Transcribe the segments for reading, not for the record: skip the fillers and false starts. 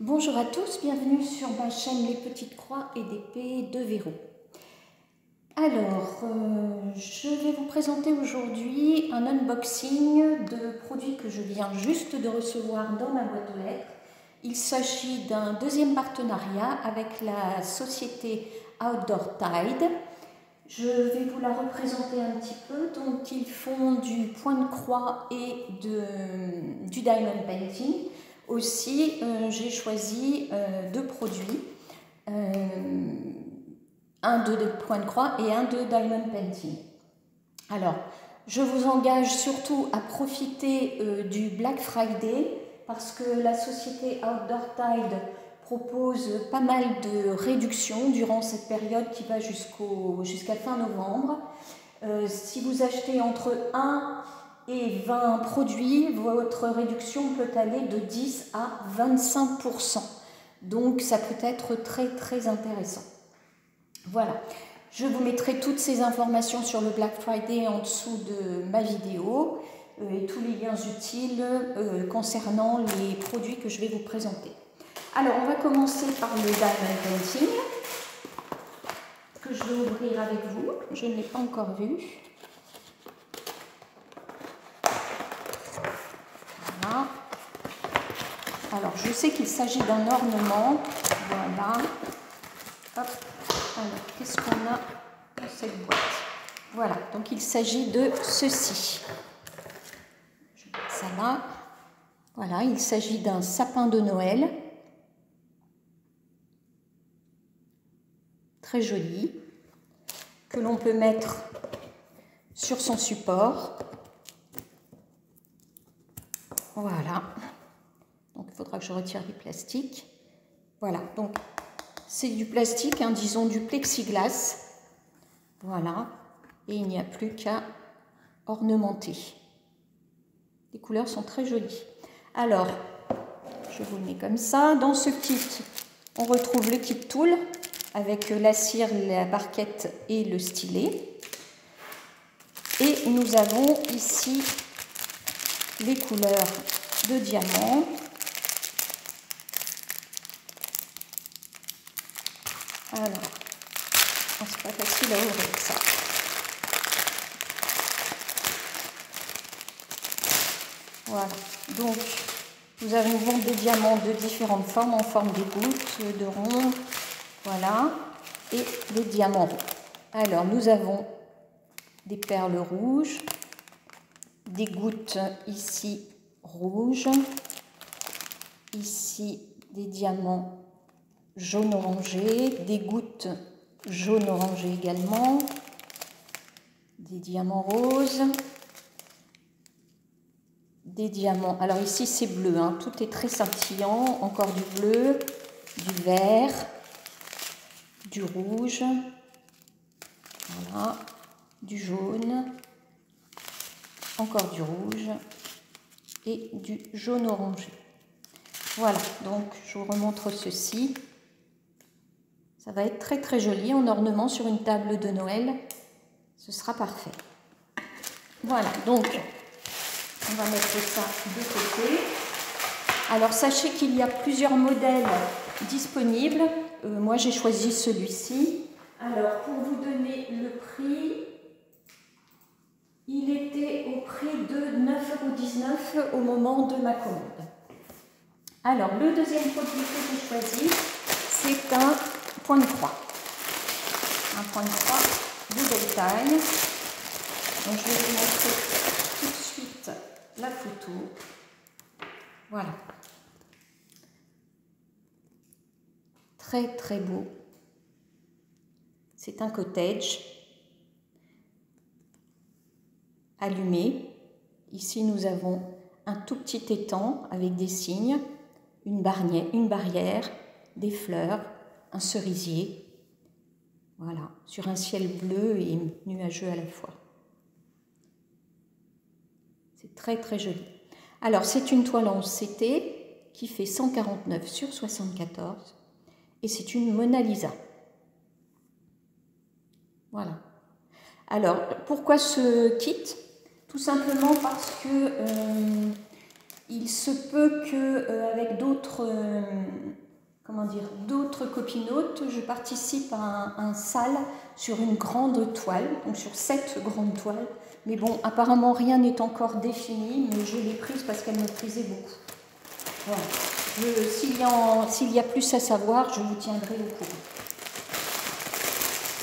Bonjour à tous, bienvenue sur ma chaîne Les Petites Croix et d'épée de Verrou. Alors, je vais vous présenter aujourd'hui un unboxing de produits que je viens juste de recevoir dans ma boîte aux lettres. Il s'agit d'un deuxième partenariat avec la société Outdoor Tide. Je vais vous la représenter un petit peu. Donc, ils font du point de croix et du diamond painting. Aussi, j'ai choisi deux produits, un de point de croix et un de diamond painting. Alors, je vous engage surtout à profiter du Black Friday parce que la société Outdoor Tide propose pas mal de réductions durant cette période qui va jusqu'à fin novembre. Si vous achetez entre 1 et 20 produits, votre réduction peut aller de 10 à 25%. Donc ça peut être très intéressant. Voilà, je vous mettrai toutes ces informations sur le Black Friday en dessous de ma vidéo et tous les liens utiles concernant les produits que je vais vous présenter. Alors on va commencer par le diamond painting que je vais ouvrir avec vous. Je ne l'ai pas encore vu. Voilà. Alors je sais qu'il s'agit d'un ornement. Voilà. Hop. Alors qu'est-ce qu'on a dans cette boîte? Voilà, donc il s'agit de ceci. Je mets ça là. Voilà, il s'agit d'un sapin de Noël. Très joli, que l'on peut mettre sur son support. Voilà, donc il faudra que je retire les plastiques. Voilà, donc c'est du plastique, hein, disons du plexiglas. Voilà, et il n'y a plus qu'à ornementer. Les couleurs sont très jolies. Alors, je vous le mets comme ça. Dans ce kit, on retrouve le kit tool avec la cire, la barquette et le stylet. Et nous avons ici les couleurs de diamant. Alors, c'est pas facile à ouvrir ça. Voilà, donc nous avons des diamants de différentes formes, en forme de gouttes, de ronds, voilà, et des diamants ronds. Alors nous avons des perles rouges, des gouttes ici rouges, ici des diamants jaune-orangé, des gouttes jaune-orangé également, des diamants roses, des diamants. Alors ici c'est bleu, hein, tout est très scintillant, encore du bleu, du vert, du rouge, voilà, du jaune, encore du rouge et du jaune orangé. Voilà, donc je vous remontre ceci. Ça va être très joli en ornement sur une table de Noël. Ce sera parfait. Voilà, donc on va mettre ça de côté. Alors sachez qu'il y a plusieurs modèles disponibles. Moi j'ai choisi celui-ci. Alors pour vous donner le prix, il était au prix de 9,19 € au moment de ma commande. Alors le deuxième produit que j'ai choisi, c'est un point de croix. Un point de croix de belle taille. Donc je vais vous montrer tout de suite la photo. Voilà. Très beau. C'est un cottage allumé. Ici nous avons un tout petit étang avec des cygnes, une barrière, des fleurs, un cerisier. Voilà, sur un ciel bleu et nuageux à la fois. C'est très joli. Alors c'est une toile en CT qui fait 149 sur 74 et c'est une Mona Lisa. Voilà. Alors pourquoi ce kit? Tout simplement parce que il se peut qu'avec d'autres comment dire, d'autres copinotes, je participe à un sale sur une grande toile, donc sur 7 grandes toiles. Mais bon, apparemment rien n'est encore défini, mais je l'ai prise parce qu'elle me plaisait beaucoup. Voilà. S'il y a plus à savoir, je vous tiendrai au courant.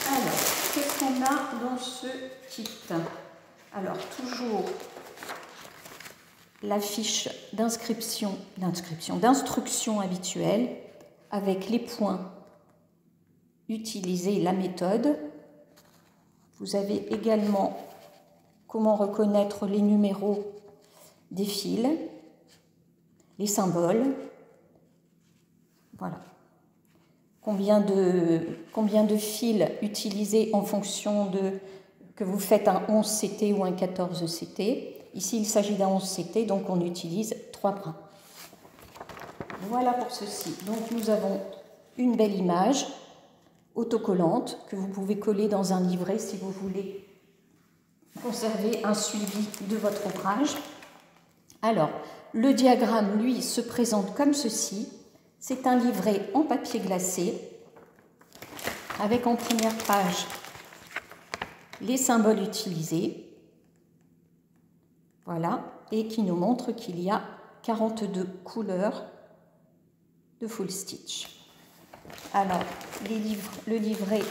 Alors, qu'est-ce qu'on a dans ce kit? Alors, toujours la fiche d'instruction habituelle avec les points utilisés, la méthode. Vous avez également comment reconnaître les numéros des fils, les symboles. Voilà. Combien de fils utiliser en fonction de que vous faites un 11 CT ou un 14 CT. Ici, il s'agit d'un 11 CT, donc on utilise 3 brins. Voilà pour ceci. Donc nous avons une belle image autocollante que vous pouvez coller dans un livret si vous voulez conserver un suivi de votre ouvrage. Alors, le diagramme, lui, se présente comme ceci. C'est un livret en papier glacé avec en première page les symboles utilisés. Voilà, et qui nous montre qu'il y a 42 couleurs de full stitch. Alors, le livret,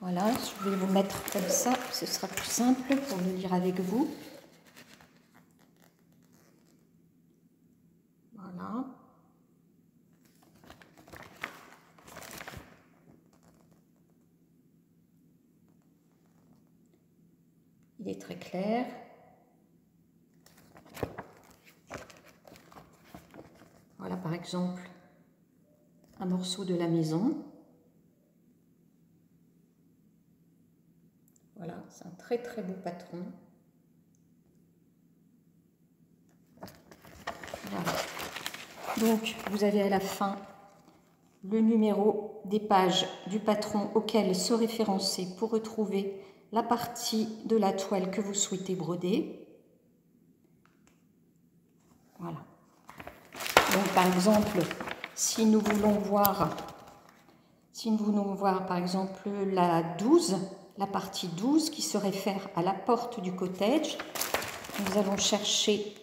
voilà, je vais vous mettre comme ça, ce sera plus simple pour le lire avec vous. Voilà. Il est très clair. Voilà par exemple un morceau de la maison. Voilà, c'est un très très beau patron. Voilà. Donc vous avez à la fin le numéro des pages du patron auquel se référencer pour retrouver la partie de la toile que vous souhaitez broder. Voilà. Donc par exemple, si nous voulons voir par exemple la 12, la partie 12 qui se réfère à la porte du cottage, nous allons chercher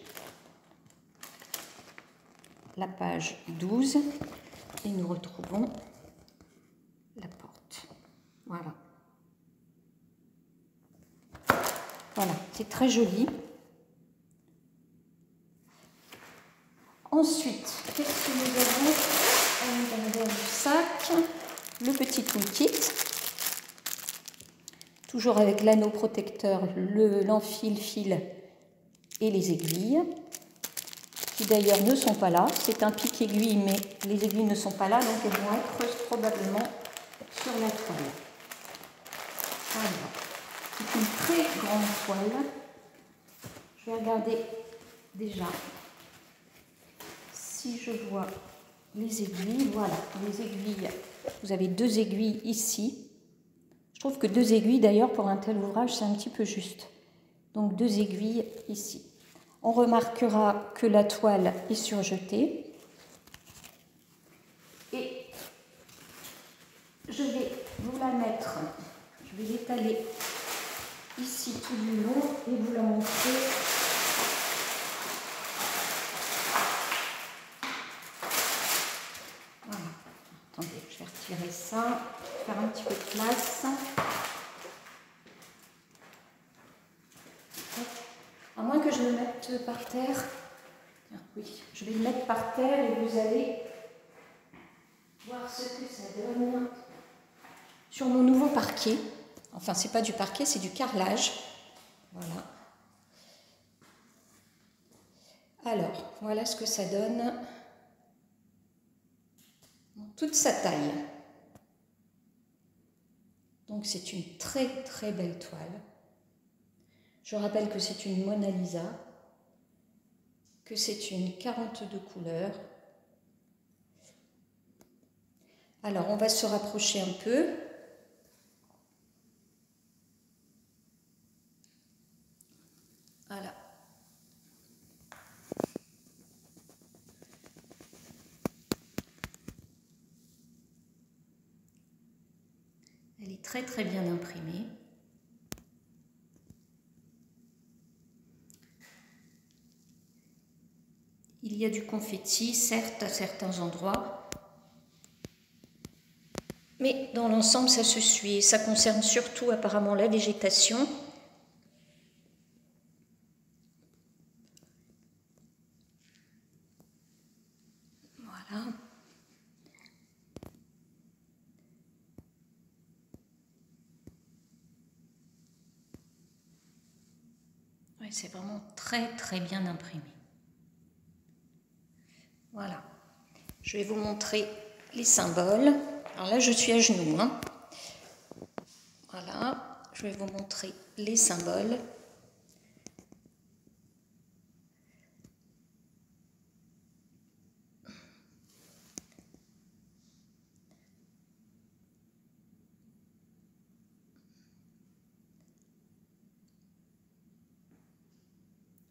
la page 12 et nous retrouvons la porte. Voilà. Voilà, c'est très joli. Ensuite, qu'est-ce que nous avons à l'intérieur du sac? Le petit toolkit, toujours avec l'anneau protecteur, l'enfil-fil et les aiguilles, qui d'ailleurs ne sont pas là. C'est un pic-aiguille, mais les aiguilles ne sont pas là, donc elles vont être probablement sur la toile. Voilà. C'est une très grande toile. Je vais regarder déjà si je vois les aiguilles. Voilà, les aiguilles. Vous avez 2 aiguilles ici. Je trouve que 2 aiguilles, d'ailleurs, pour un tel ouvrage, c'est un petit peu juste. Donc 2 aiguilles ici. On remarquera que la toile est surjetée. Et je vais vous la mettre, je vais l'étaler ici tout du long et vous la montrer. Voilà. Attendez, je vais retirer ça, faire un petit peu de place. À moins que je le mette par terre. Oui, je vais le mettre par terre et vous allez voir ce que ça donne sur mon nouveau parquet. Enfin, c'est pas du parquet, c'est du carrelage. Voilà. Alors, voilà ce que ça donne dans toute sa taille. Donc, c'est une très très belle toile. Je rappelle que c'est une Mona Lisa, que c'est une 42 couleurs. Alors, on va se rapprocher un peu. Voilà. très très bien imprimé. Il y a du confetti, certes, à certains endroits, mais dans l'ensemble, ça se suit. Et ça concerne surtout apparemment la végétation. Voilà. Ouais, c'est vraiment très très bien imprimé. Voilà. Je vais vous montrer les symboles. Alors là, je suis à genoux, hein. Voilà, je vais vous montrer les symboles.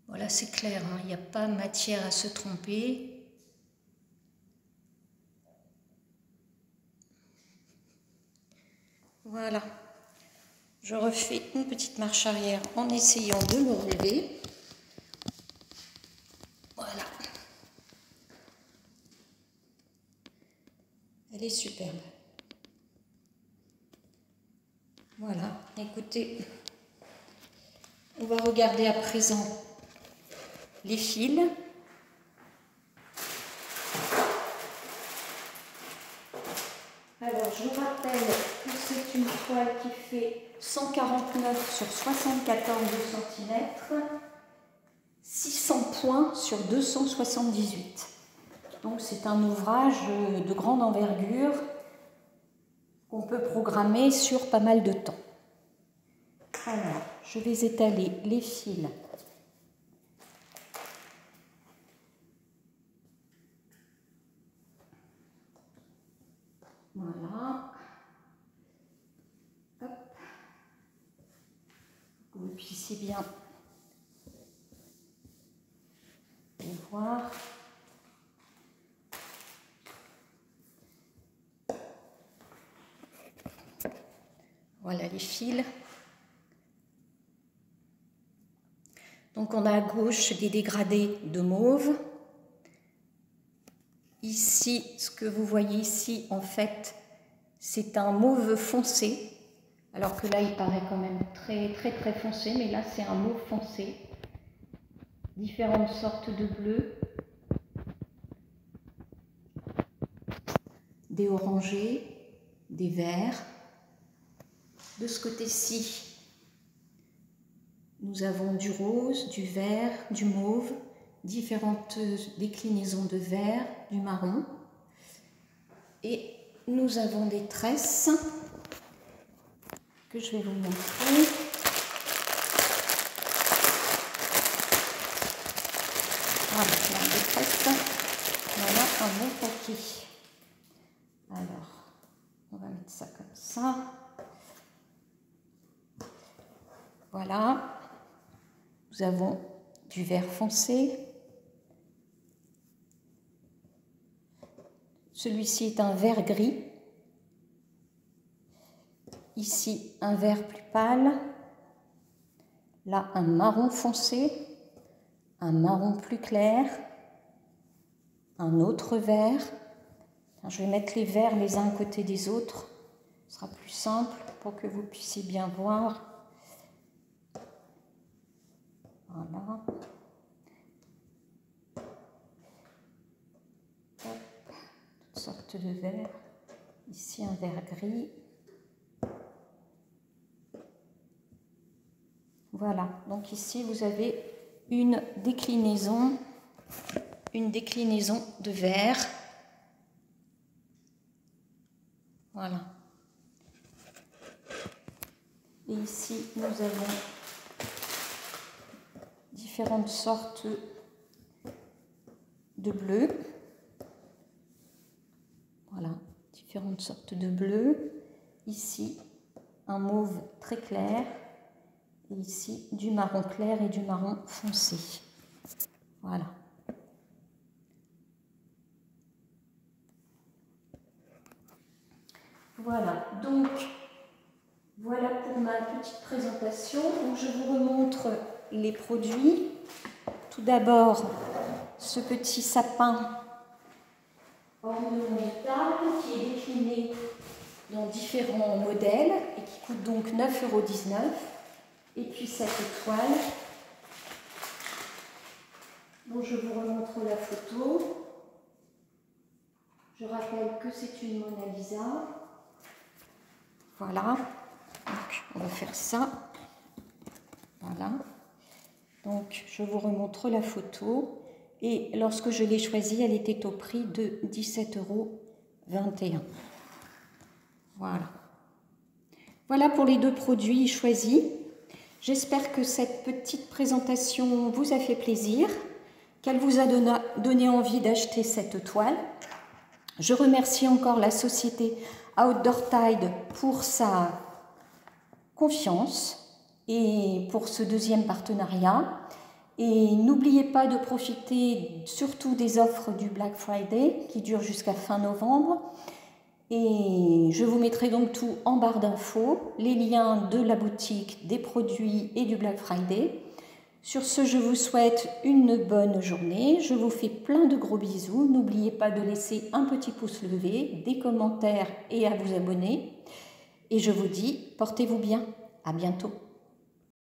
Voilà, c'est clair, hein, il n'y a pas matière à se tromper. Voilà, je refais une petite marche arrière en essayant de me relever. Voilà, elle est superbe. Voilà, écoutez, on va regarder à présent les fils. Alors, je vous rappelle que c'est une toile qui fait 149 sur 74 cm, 600 points sur 278. Donc, c'est un ouvrage de grande envergure qu'on peut programmer sur pas mal de temps. Alors, je vais étaler les fils. Voilà. Hop. Que vous puissiez bien les voir. Voilà les fils. Donc on a à gauche des dégradés de mauve. Ici, ce que vous voyez ici, en fait, c'est un mauve foncé. Alors que là, il paraît quand même très très très foncé, mais là, c'est un mauve foncé. Différentes sortes de bleus. Des orangés, des verts. De ce côté-ci, nous avons du rose, du vert, du mauve, différentes déclinaisons de vert, du marron. Et nous avons des tresses que je vais vous montrer. Voilà, des tresses. Voilà un bon paquet. Alors, on va mettre ça comme ça. Voilà. Nous avons du vert foncé. Celui-ci est un vert gris. Ici, un vert plus pâle. Là, un marron foncé. Un marron plus clair. Un autre vert. Je vais mettre les verts les uns à côté des autres. Ce sera plus simple pour que vous puissiez bien voir. Voilà. Hop. Toutes sortes de verts. Ici, un vert gris. Voilà. Donc ici, vous avez une déclinaison de vert. Voilà. Et ici, nous avons différentes sortes de bleu. Voilà, différentes sortes de bleu. Ici, un mauve très clair. Et ici, du marron clair et du marron foncé. Voilà. Voilà, donc petite présentation où je vous remontre les produits. Tout d'abord, ce petit sapin ornemental qui est décliné dans différents modèles et qui coûte donc 9,19 €. Et puis cette étoile dont je vous remontre la photo. Je rappelle que c'est une Mona Lisa. Voilà, donc on va faire ça. Voilà, donc je vous remontre la photo. Et lorsque je l'ai choisie, elle était au prix de 17,21 €. Voilà. Voilà pour les deux produits choisis. J'espère que cette petite présentation vous a fait plaisir, qu'elle vous a donné envie d'acheter cette toile. Je remercie encore la société Outdoor Tide pour sa confiance et pour ce deuxième partenariat. Et n'oubliez pas de profiter surtout des offres du Black Friday qui durent jusqu'à fin novembre. Et je vous mettrai donc tout en barre d'infos, les liens de la boutique, des produits et du Black Friday. Sur ce, je vous souhaite une bonne journée. Je vous fais plein de gros bisous. N'oubliez pas de laisser un petit pouce levé, des commentaires et à vous abonner. Et je vous dis, portez-vous bien. À bientôt.